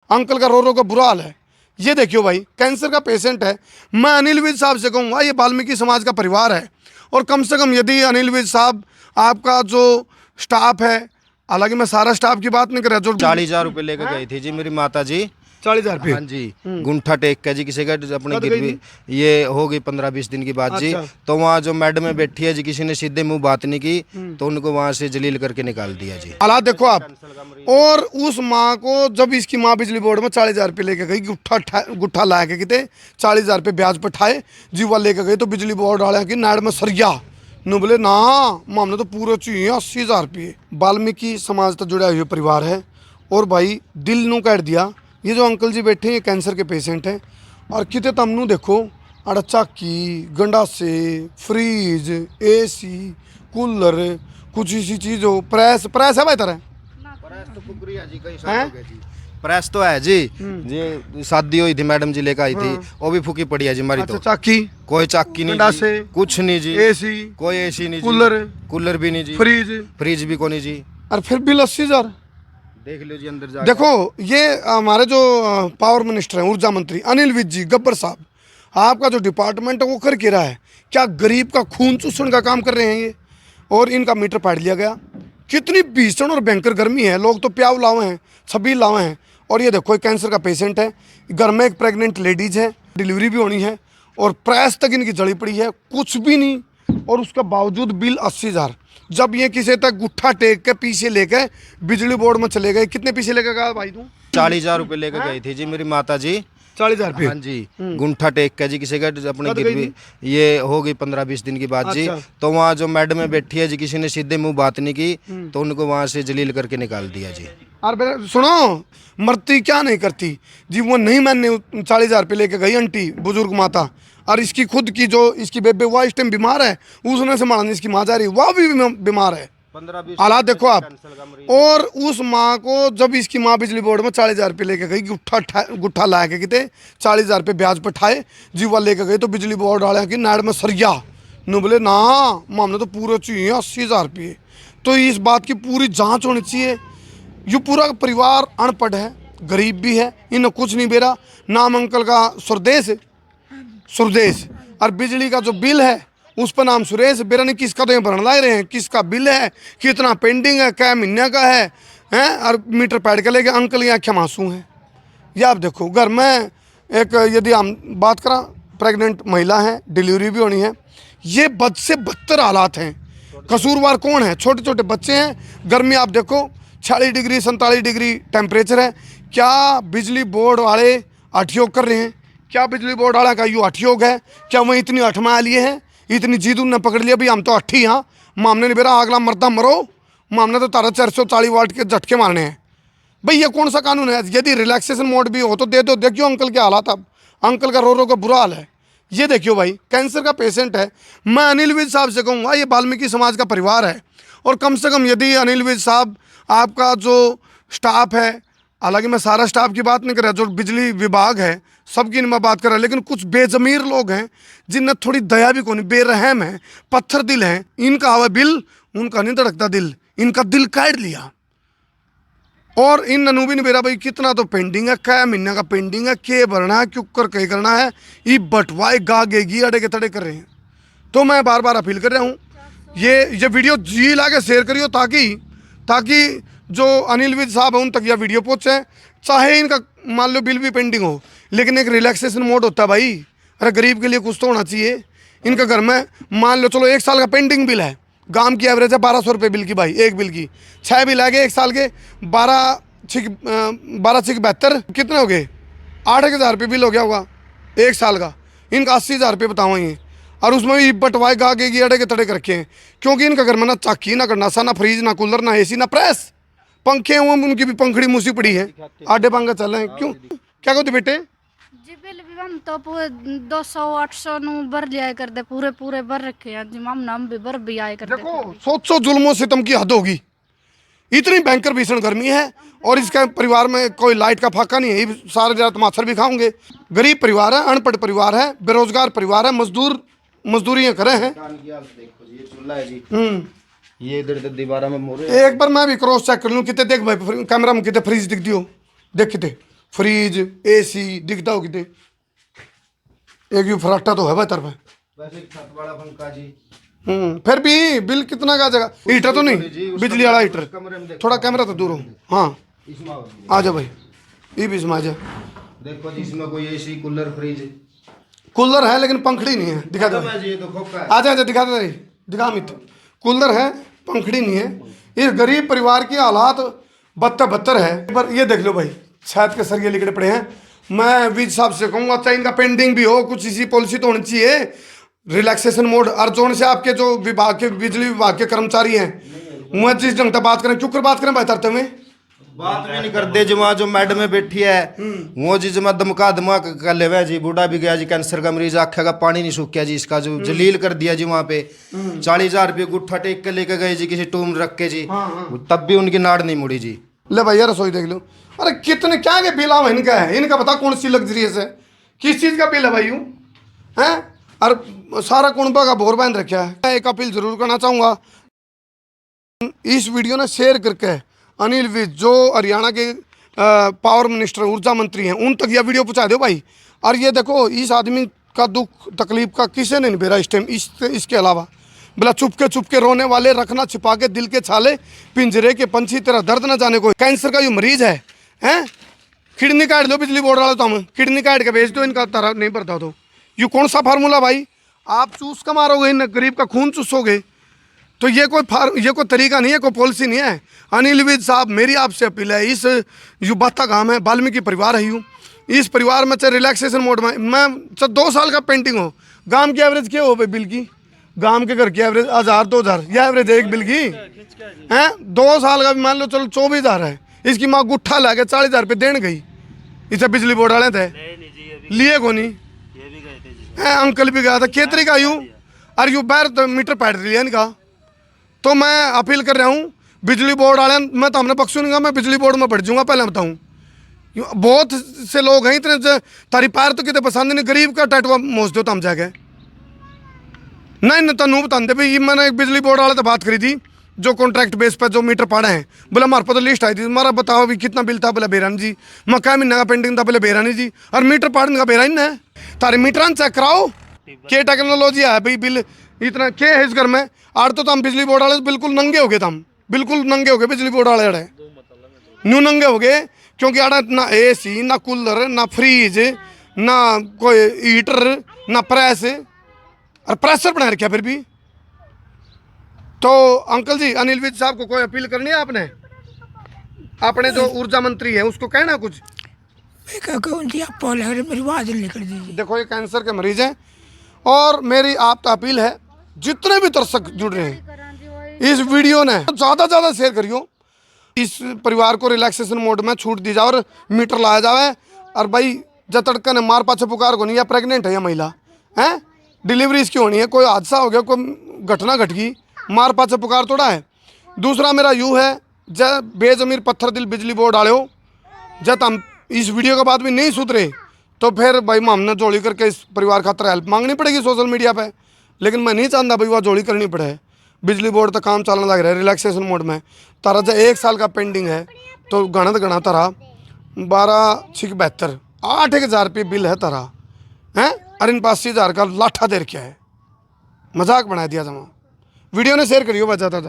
Uncle का रो रो का बुरा हाल है। ये देखियो भाई, कैंसर का पेशेंट है। मैं अनिल विज साहब से कहूँगा ये वाल्मीकि समाज का परिवार है, और कम से कम यदि अनिल विज साहब आपका जो स्टाफ है, हालांकि मैं सारा स्टाफ की बात नहीं कर रहा, जो 40,000 रुपये लेकर गई थी जी मेरी माता जी। 40,000 रुपये। हाँ जी, गुंठा टेक का जी किसी का अपने कब गिरवी, गई थी? ये हो गई 15-20 दिन की बात जी। अच्छा। तो वहाँ जो मैडम में बैठी है जी, किसी ने सीधे मुंह बात नहीं की, तो उनको वहाँ से जलील करके निकाल दिया जी। हालात देखो आप। और उस माँ को जब इसकी माँ बिजली बोर्ड में 40,000 रुपये लेके गई, गुट्ठा ला के किते 40,000 रुपये ब्याज पर ठाए जीवा लेके गई, तो बिजली बोर्ड वाले की नाड़ में सरिया नु बोले ना, हमने तो पूरे चाहिए 80,000 रुपये। वाल्मीकि समाज से जुड़ा हुआ परिवार है, और भाई दिल नू काट दिया। ये जो अंकल जी बैठे हैं ये कैंसर के पेशेंट हैं, और किते तमनू देखो अड़ा चाकी, गंडासे, फ्रीज, एसी, कूलर, कुछ इसी चीज हो, प्रेस है भाई तरह प्रेस तो कुकरिया जी, कई साल हो गए जी। प्रेस तो है जी, जी शादी हुई थी मैडम जी लेकर आई थी, वो भी फूकी पड़ी है जी हमारी। अच्छा, तो चाकी, कोई चाकी नहीं गंडासे, जी, कुछ नहीं जी, एसी, कोई एसी नहीं जी, कूलर भी नहीं जी, फ्रिज भी कोई नहीं जी। और फिर बिल 80,000। देख लो जी अंदर जाके। देखो ये हमारे जो पावर मिनिस्टर हैं, ऊर्जा मंत्री अनिल विज जी, गब्बर साहब, आपका जो डिपार्टमेंट है वो कर के रहा है क्या? गरीब का खून चूसने का काम कर रहे हैं ये। और इनका मीटर पाट लिया गया। कितनी भीषण और भयंकर गर्मी है, लोग तो प्याव लाए हैं, छबील लाए हैं। और ये देखो एक कैंसर का पेशेंट है, घर में एक प्रेग्नेंट लेडीज है, डिलीवरी भी होनी है, और प्रेस तक इनकी जड़ी पड़ी है, कुछ भी नहीं, और उसका बावजूद बिल 80,000। जब ये किसी तक गुट्ठा टेक के पीछे लेके बिजली बोर्ड में चले गए। कितने पीछे लेके गया भाई तू? 40,000 रुपये लेकर गई थी जी मेरी माता जी। 40,000 रुपये। हाँ जी, गुंठा टेक का जी किसी का अपने गिरवी, ये हो गई 15-20 दिन की बात जी। तो वहाँ जो मैडम में बैठी है जी, किसी ने सीधे मुंह बात नहीं की, तो उनको वहाँ से जलील करके निकाल दिया जी। और सुनो, मरती क्या नहीं करती जी, वो नहीं मानने 40,000 रुपये लेके गई आंटी बुजुर्ग माता। और इसकी खुद की जो इसकी बेबे वह इस टाइम बीमार है, उसने संभालने इसकी माँ जा रही, वह भी बीमार है। हालात देखो आप। और उस माँ को जब इसकी माँ बिजली बोर्ड में 40,000 रुपये लेके गई, गुट्ठा ला के किते 40,000 रुपये ब्याज पर ठाए जीवा लेके गई, तो बिजली बोर्ड वाले की नाड़ में सरिया नु बोले ना, हमने तो पूरे चाहिए 80,000 रुपये। तो इस बात की पूरी जाँच होनी चाहिए। ये पूरा परिवार अनपढ़ है, गरीब भी है, इन्हें कुछ नहीं बेरा। नाम अंकल का सुरदेश, और बिजली का जो बिल है उस पर नाम सुरेश। बेरा नहीं किसका तो भरना ला रहे हैं, किसका बिल है, कितना पेंडिंग है, क्या महीने का है, और मीटर पैड के लेके अंकल की आँखें मासूम है। ये आप देखो, घर में एक यदि हम बात करें प्रेग्नेंट महिला है, डिलीवरी भी होनी है, ये बद से बदतर हालात हैं। कसूरवार कौन है? छोटे छोटे बच्चे हैं। गर्मी आप देखो 40 डिग्री 47 डिग्री टेम्परेचर है। क्या बिजली बोर्ड वाले अठयोग कर रहे हैं? क्या बिजली बोर्ड वाला का यूँ अठयोग है? क्या वह इतनी अठमा लिए हैं, इतनी जीद उन्हें पकड़ लिया भी हम तो अट्ठी हाँ, मामने नहीं बेरा अगला मरदा मरो, मामने तो तारा 440 वाट के झटके मारने हैं। भाई ये कौन सा कानून है? यदि रिलैक्सेशन मोड भी हो तो दे दो। देखियो अंकल के हालात, अब अंकल का रो रो का बुरा हाल है। ये देखियो भाई, कैंसर का पेशेंट है। मैं अनिल विज साहब से कहूँगा ये वाल्मीकि समाज का परिवार है, और कम से कम यदि अनिल विज साहब आपका जो स्टाफ है, हालांकि मैं सारा स्टाफ की बात नहीं कर रहा, जो बिजली विभाग है सबकी मैं बात कर रहा, लेकिन कुछ बेजमीर लोग हैं जिनने थोड़ी दया भी कोनी, बेरहम है, पत्थर दिल है। इनका आवा बिल, उनका नहीं धड़कता दिल, इनका दिल काट लिया। और इन ननू भी नहीं बेरा भाई कितना तो पेंडिंग है, क्या महीने का पेंडिंग है, के भरना है, क्यों कर कहीं करना है, ये बटवाए गागेगी अड़े के तड़े कर रहे हैं। तो मैं बार बार अपील कर रहा हूँ, ये वीडियो जी ला के शेयर करियो, ताकि जो अनिल विज साहब है उन तक यह वीडियो पहुँचे। चाहे इनका मान लो बिल भी पेंडिंग हो, लेकिन एक रिलैक्सेशन मोड होता है भाई। अरे गरीब के लिए कुछ तो होना चाहिए। इनका घर में मान लो चलो 1 साल का पेंडिंग बिल है, गांव की एवरेज है 1200 रुपये बिल की भाई, एक बिल की 6 बिल आ गए 1 साल के, 12×6=72, कितने हो गए? 8,000 रुपये बिल हो गया होगा 1 साल का। इनका 80,000 रुपये बताओ ये, और उसमें भी बटवाए गागे अड़े के तड़े कर रखे हैं, क्योंकि इनका घर में ना चाकी, ना गंडासा, ना फ्रीज, ना कूलर, ना एसी, ना प्रेस, पंखे हुए उनकी भी पंखड़ी मुसी पड़ी है, आधे पंखे चल रहे हैं। क्यों, क्या कहते बेटे? जी बिल भी हम तो पूरे 200-800 नु भर लिया करते, पूरे भर रखे हैं जी, हम नाम भी भर भी आए करते। देखो सोचो जुल्मों सितम की हद होगी, इतनी भयंकर भीषण गर्मी है, और इसके परिवार में कोई लाइट का फाका नहीं है, ये सारे रात माछर भी खाओगे। गरीब परिवार है, अनपढ़ परिवार है, बेरोजगार परिवार है, मजदूरियाँ करे हैं। ये इधर दीवार में मोरे। एक बार मैं भी क्रॉस चेक कर लूँ, कितने देख भाई कैमरा में कितने फ्रीज दिख दियो, देख कितने फ्रीज AC दिखता हो कितने एक यू फराटा तो है भाई तरफ वैसे छत वाला पंखा जी। फिर भी बिल कितना का जाएगा हीटर तो नहीं बिजली वाला हीटर थोड़ा कैमरा तो दूर हो हाँ इसमें आ जा भाई ये भी इसमें आ जा देखो जी इसमें कोई AC कूलर फ्रिज कूलर है लेकिन पंखड़ी नहीं है दिखा दो जी, ये तो खोखा है। आ जा दिखा दे दिखा मित कूलर है पंखड़ी नहीं है इस गरीब परिवार की हालात बदतर है पर ये देख लो भाई छत के सरिये लिखड़े पड़े हैं मैं विज साहब से कहूँगा चाहे इनका पेंडिंग भी हो कुछ इसी पॉलिसी तो होनी चाहिए रिलैक्सेशन मोड और जोन से आपके जो विभाग के बिजली विभाग के कर्मचारी हैं वह जिस ढंग से बात करें चुप कर बात करें भाई तरते में बात भी नहीं करते जी वहाँ जो मैडम में बैठी है वो जी जमा दमका कर ले जी बूढ़ा भी गया जी कैंसर का मरीज आख्या का पानी नहीं सूख गया जी इसका जो जलील कर दिया जी वहाँ पे 40,000 रुपये गुट्ठा टेक के लेके गए जी किसी टूम रख के जी तब भी उनकी नाड़ नहीं मुड़ी जी। ले भैया रसोई देख लो अरे कितने क्या के बिल इनका है इनका बता कौन सी लग्जरियस है किस चीज़ का बिल है भाई यूँ हैं और सारा कुनबा का भोर बांध रखा है। मैं एक अपील जरूर करना चाहूँगा इस वीडियो ने शेयर करके अनिल विज जो हरियाणा के पावर मिनिस्टर ऊर्जा मंत्री हैं उन तक यह वीडियो पहुँचा दो भाई। और ये देखो इस आदमी का दुख तकलीफ का किसी ने नहीं बेरा इस टाइम इसके अलावा बोला चुपके रोने वाले रखना छिपा के दिल के छाले पिंजरे के पंछी तेरा दर्द न जाने को कैंसर का ये मरीज है हैं किडनी काट दो बिजली बोर्ड वाले तो हम किडनी काट के भेज दो इनका तारा नहीं भरता तो ये कौन सा फार्मूला भाई आप चूस का मारोगे इन गरीब का खून चूसोगे तो ये कोई तरीका नहीं है कोई पॉलिसी नहीं है। अनिल विज साहब मेरी आपसे अपील है इस युवाता गांव है वाल्मीकि परिवार है यूँ इस परिवार में चाहे रिलैक्सेशन मोड में मैं चाहे 2 साल का पेंटिंग हो गांव की एवरेज क्या हो भाई बिल की गांव के घर की एवरेज 1000-2000 यह एवरेज है एक बिल की हैं 2 साल का भी मान लो चलो 24,000 है इसकी माँ गुट्ठा ला के 40,000 रुपये देने गई इसे बिजली बोर्ड वाले थे लिए को नहीं है अंकल भी गया था खेतरी का यूँ और यूँ बाहर तो मीटर पैट लिया इनका तो मैं अपील कर रहा हूँ बिजली बोर्ड वाले मैं तो हमने पक्षों नहीं मैं बिजली बोर्ड में बढ़ जाऊँगा पहले बताऊँ बहुत से लोग हैं इतने तारी पैर तो कितने पसंद नहीं गरीब का टैटुआ मोच दो तो हम जाके नहीं तनु बता दे भाई मैंने एक बिजली बोर्ड वाले से बात करी थी जो कॉन्ट्रैक्ट बेस पर जो मीटर पड़े हैं बोला हमारे पास तो लिस्ट आई थी हमारा बताओ अभी कितना बिल था बोला बेरानी जी मैं क्या महीने का पेंटिंग था बोले बेरानी जी और मीटर पाड़ने का बेरानी है तारे मीटर चेक कराओ क्या टेक्नोलॉजी है भाई बिल इतना क्या है इस घर में आड़ तो हम बिजली बोर्ड वाले बिल्कुल नंगे हो गए हम बिल्कुल नंगे हो गए बिजली बोर्ड वाले अड़े न्यू नंगे हो गए क्योंकि आड़ा ना AC ना कूलर ना फ्रिज ना कोई हीटर ना प्रेस और प्रेशर बना रखा फिर भी। तो अंकल जी अनिल विज साहब को कोई अपील करनी है आपने अपने जो ऊर्जा मंत्री है उसको कहना कुछ देखो ये कैंसर के मरीज हैं और मेरी आप तो अपील है जितने भी दर्शक जुड़ रहे हैं इस वीडियो ने ज़्यादा शेयर करियो इस परिवार को रिलैक्सेशन मोड में छूट दी जाए और मीटर लाया जाए और भाई जब तड़का ने मार पाछे पुकार को नहीं या प्रेग्नेंट है या महिला हैं डिलीवरी इसकी होनी है कोई हादसा हो गया कोई घटना घट गई मार पाछे पुकार थोड़ा है। दूसरा मेरा यूँ है जब बेजमीर पत्थर दिल बिजली बोर्ड डाले हो जब हम इस वीडियो के बाद भी नहीं सुधरे तो फिर भाई हमने जोड़ी करके इस परिवार खातर हेल्प मांगनी पड़ेगी सोशल मीडिया पे लेकिन मैं नहीं चाहता भाई वह जोड़ी करनी पड़े बिजली बोर्ड तक काम चलने लग रहा है रिलैक्सेशन मोड में तारा जब 1 साल का पेंडिंग है तो गणा तारा 12-6-72 8,000 रुपये बिल है तारा हैं और इन 85,000 का लाठा दे रखा है मजाक बना दिया जमा वीडियो ने शेयर करियो बस ज़्यादा